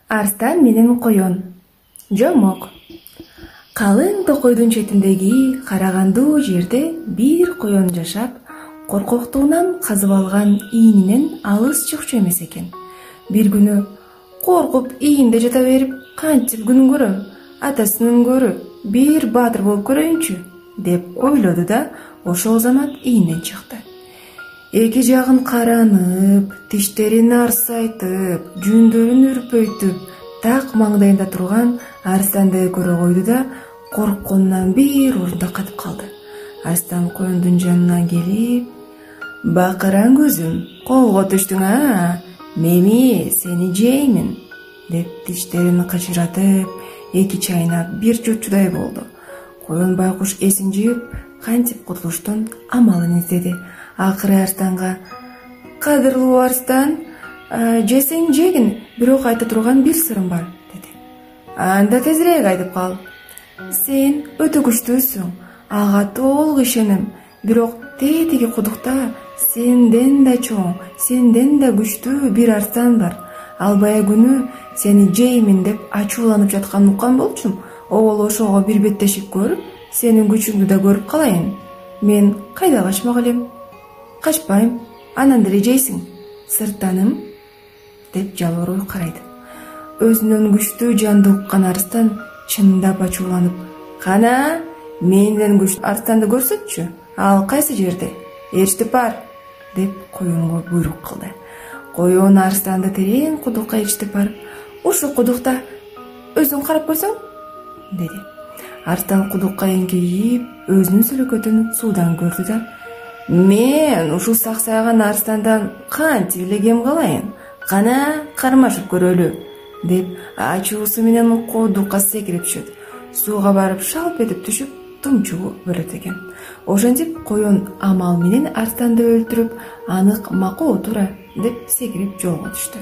Арстан менен коён. Жомок. Калың токойдун четиндеги карагандуу жерде бир коён жашап, коркоктугунан казып алган ийининен алыс чыкчу эмес экен. Бир күнү коркуп ийинде жата берип, кантип күн көрөм, атасынын көрү, бир баатыр болуп көрөйүнчү, деп ойлоду да ошол замат ийинден чыкты. Эки жагын каранып, тиштерин арсайтып, жүндөрүн үрпөйтүп, так маңдайында турган арстанды көрө койду да коркконунан бир орунда катып калды. Арстан коёндун жанына келип: "Бакыран көзүм, колго түштүң а? Меми сени жеймин", деп тиштерин кычыратып, эки чайнап бир чучудай болду. Коён байкуш эсин жыйып, кантип кутулуштун амалын издеди. Акыры арстанга: "Кадырлуу арстан, жесең жегин, бирок айта турган бир сырым бар", деди. "Анда тезирээк айтып кал. Сен өтө күчтүүсүң, ага толук ишенем, бирок тетиги кудукта сенден да чоң, сенден да күчтүү бир арстан бар. Ал бая күнү сени жеймин деп ачууланып жатканын уккан болчумун. Обол ошого бир беттешип көрүп, сенин күчүңдү да көрүп калайын. Мен кайда качмак элем? Качпайм, анан деле жейсиң, сырттаным", деп жалбыроо карайды. Өзүнүн күчтүү жанды уккан арстан чындап ачууланып: "Кана, менден күчтүү арстанды көрсөтчү. Ал кайсы жерде? Ээрчитип бар", деп коёнго буйрук кылды. Коён арстанды терең кудукка ээрчитип барып: "Ушул кудукта өзүң карап көрсөң", деди. Арстан кудукка эңкейип, өзүнүн сөлөкөтүн суудан көрдү да: "Мен ушул саксайган арстандан кантип эле кем калайын? Кана, кармашып көрөлү", деп ачуусу менен кудукка секирип түшөт. Сууга барып шалп этип түшүп, тумчугу өлөт экен. Ошентип коён амал менен арстанды өлтүрүп, анык макоо туура деп секирип жолго түштү.